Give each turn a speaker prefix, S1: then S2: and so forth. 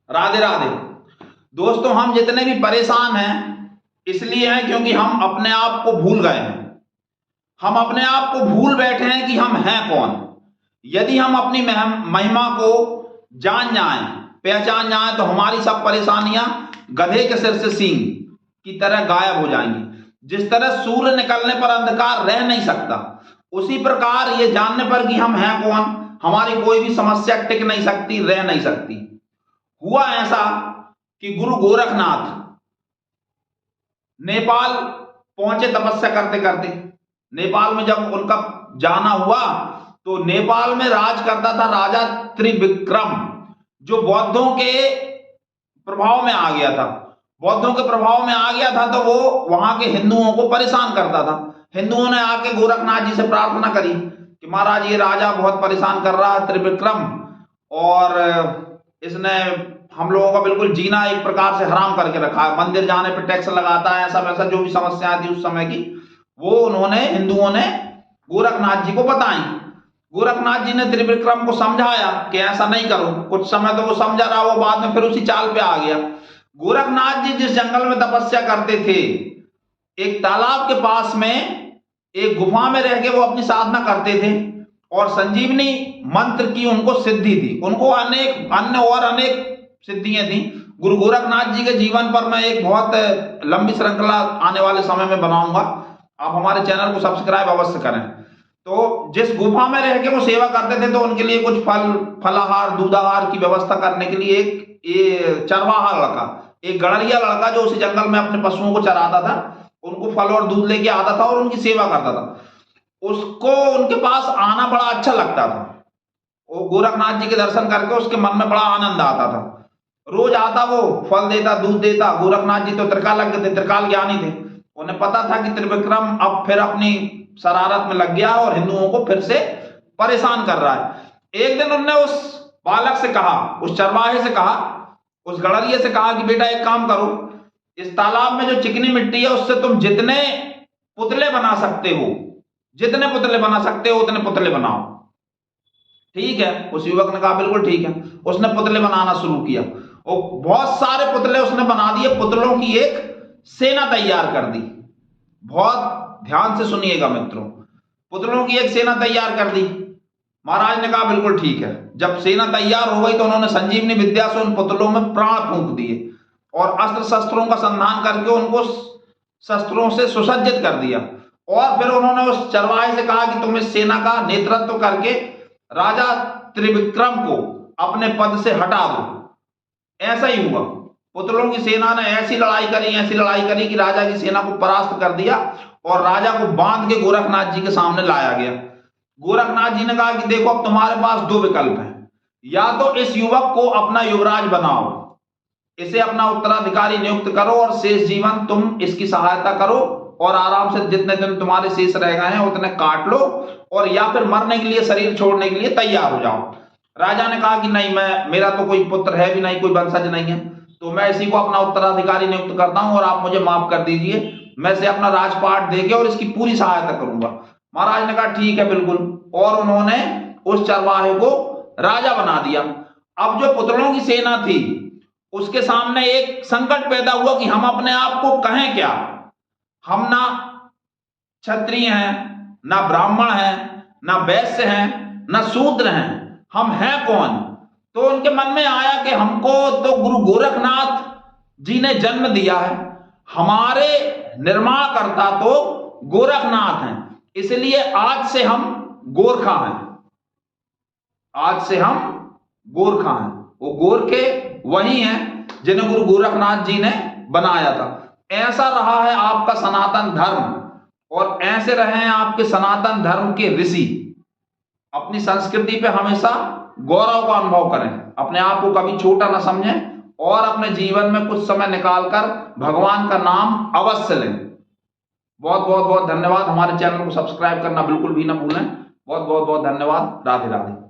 S1: राधे राधे। दोस्तों, हम जितने भी परेशान हैं इसलिए हैं क्योंकि हम अपने आप को भूल गए हैं। हम अपने आप को भूल बैठे हैं कि हम हैं कौन। यदि हम अपनी महिमा को जान जाएं, पहचान जाएं, तो हमारी सब परेशानियां गधे के सिर से सींग की तरह गायब हो जाएंगी। जिस तरह सूर्य निकलने पर अंधकार रह नहीं सकता, उसी प्रकार ये जानने पर कि हम हैं कौन, हमारी कोई भी समस्या टिक नहीं सकती, रह नहीं सकती। हुआ ऐसा कि गुरु गोरखनाथ नेपाल पहुंचे तपस्या करते करते। नेपाल में जब उनका जाना हुआ तो नेपाल में राज करता था राजा त्रिविक्रम, जो बौद्धों के प्रभाव में आ गया था। बौद्धों के प्रभाव में आ गया था तो वो वहां के हिंदुओं को परेशान करता था। हिंदुओं ने आके गोरखनाथ जी से प्रार्थना करी कि महाराज, ये राजा बहुत परेशान कर रहा है त्रिविक्रम, और इसने हम लोगों का बिल्कुल जीना एक प्रकार से हराम करके रखा है। मंदिर जाने पर टैक्स लगाता है, ऐसा वैसा जो भी समस्या थी उस समय की, वो उन्होंने हिंदुओं ने गोरखनाथ जी को बताई। गोरखनाथ जी ने त्रिविक्रम को समझाया कि ऐसा नहीं करो। कुछ समय तो वो समझा रहा, वो बाद में फिर उसी चाल पे आ गया। गोरखनाथ जी जिस जंगल में तपस्या करते थे, एक तालाब के पास में एक गुफा में रह के वो अपनी साधना करते थे, और संजीवनी मंत्र की उनको सिद्धि थी। उनको अनेक सिद्धियां थी। गुरु गोरखनाथ जी के जीवन पर मैं एक बहुत लंबी श्रृंखला आने वाले समय में बनाऊंगा। आप हमारे चैनल को सब्सक्राइब अवश्य करें। तो जिस गुफा में रह के वो सेवा करते थे, तो उनके लिए कुछ फलाहार दूधाहार की व्यवस्था करने के लिए एक चरवाहा लड़का, एक गड़रिया लड़का जो उसी जंगल में अपने पशुओं को चराता था, उनको फल और दूध लेके आता था और उनकी सेवा करता था। उसको उनके पास आना बड़ा अच्छा लगता था। वो गोरखनाथ जी के दर्शन करके उसके मन में बड़ा आनंद आता था। रोज आता, वो फल देता, दूध देता। गोरखनाथ जी तो त्रिकाल थे, त्रिकाल ज्ञानी थे। उन्हें पता था कि त्रिविक्रम अब फिर अपनी शरारत में लग गया और हिंदुओं को फिर से परेशान कर रहा है। एक दिन उन्होंने उस बालक से कहा, उस चरवाहे से कहा, उस गड़रिये से कहा कि बेटा एक काम करो, इस तालाब में जो चिकनी मिट्टी है उससे तुम जितने पुतले बना सकते हो, जितने पुतले बना सकते हो उतने पुतले बनाओ। ठीक है, उस युवक ने कहा बिल्कुल ठीक है। उसने पुतले बनाना शुरू किया और बहुत सारे पुतले उसने बना दिए। पुतलों की एक सेना तैयार कर दी। बहुत ध्यान से सुनिएगा मित्रों, पुतलों की एक सेना तैयार कर दी। महाराज ने कहा बिल्कुल ठीक है। जब सेना तैयार हो गई तो उन्होंने संजीवनी विद्या से उन पुतलों में प्राण फूंक दिए और अस्त्र शस्त्रों का संधान करके उनको शस्त्रों से सुसज्जित कर दिया। और फिर उन्होंने उस चरवाहे से कहा कि तुम इस सेना का नेतृत्व करके राजा त्रिविक्रम को अपने पद से हटा दो। ऐसा ही हुआ। पुतलों की सेना ने ऐसी लड़ाई करी कि राजा की सेना को परास्त कर दिया और राजा को बांध के गोरखनाथ जी के सामने लाया गया। गोरखनाथ जी ने कहा कि देखो, अब तुम्हारे पास दो विकल्प हैं। या तो इस युवक को अपना युवराज बनाओ, इसे अपना उत्तराधिकारी नियुक्त करो और शेष जीवन तुम इसकी सहायता करो और आराम से जितने दिन तुम्हारे शेष रह गए हैं उतने काट लो, और या फिर मरने के लिए, शरीर छोड़ने के लिए तैयार हो जाओ। राजा ने कहा कि नहीं, मेरा तो कोई पुत्र है भी नहीं, कोई वंशज नहीं है, तो मैं इसी को अपना उत्तराधिकारी नियुक्त करता हूं और आप मुझे माफ कर दीजिए। मैं इसे अपना राजपाट देके और इसकी पूरी सहायता करूंगा। महाराज ने कहा ठीक है बिल्कुल, और उन्होंने उस चरवाहे को राजा बना दिया। अब जो पुतलों की सेना थी उसके सामने एक संकट पैदा हुआ कि हम अपने आप को कहें क्या। हम ना क्षत्रिय हैं, ना ब्राह्मण हैं, ना वैश्य हैं, ना शूद्र हैं, हम हैं कौन। तो उनके मन में आया कि हमको तो गुरु गोरखनाथ जी ने जन्म दिया है, हमारे निर्माणकर्ता तो गोरखनाथ हैं, इसलिए आज से हम गोरखा हैं। आज से हम गोरखा हैं। वो गोरखे वही हैं जिन्हें गुरु गोरखनाथ जी ने बनाया था। ऐसा रहा है आपका सनातन धर्म, और ऐसे रहे हैं आपके सनातन धर्म के ऋषि। अपनी संस्कृति पे हमेशा गौरव का अनुभव करें, अपने आप को कभी छोटा ना समझें, और अपने जीवन में कुछ समय निकालकर भगवान का नाम अवश्य लें। बहुत बहुत बहुत धन्यवाद। हमारे चैनल को सब्सक्राइब करना बिल्कुल भी ना भूलें। बहुत बहुत बहुत धन्यवाद। राधे राधे।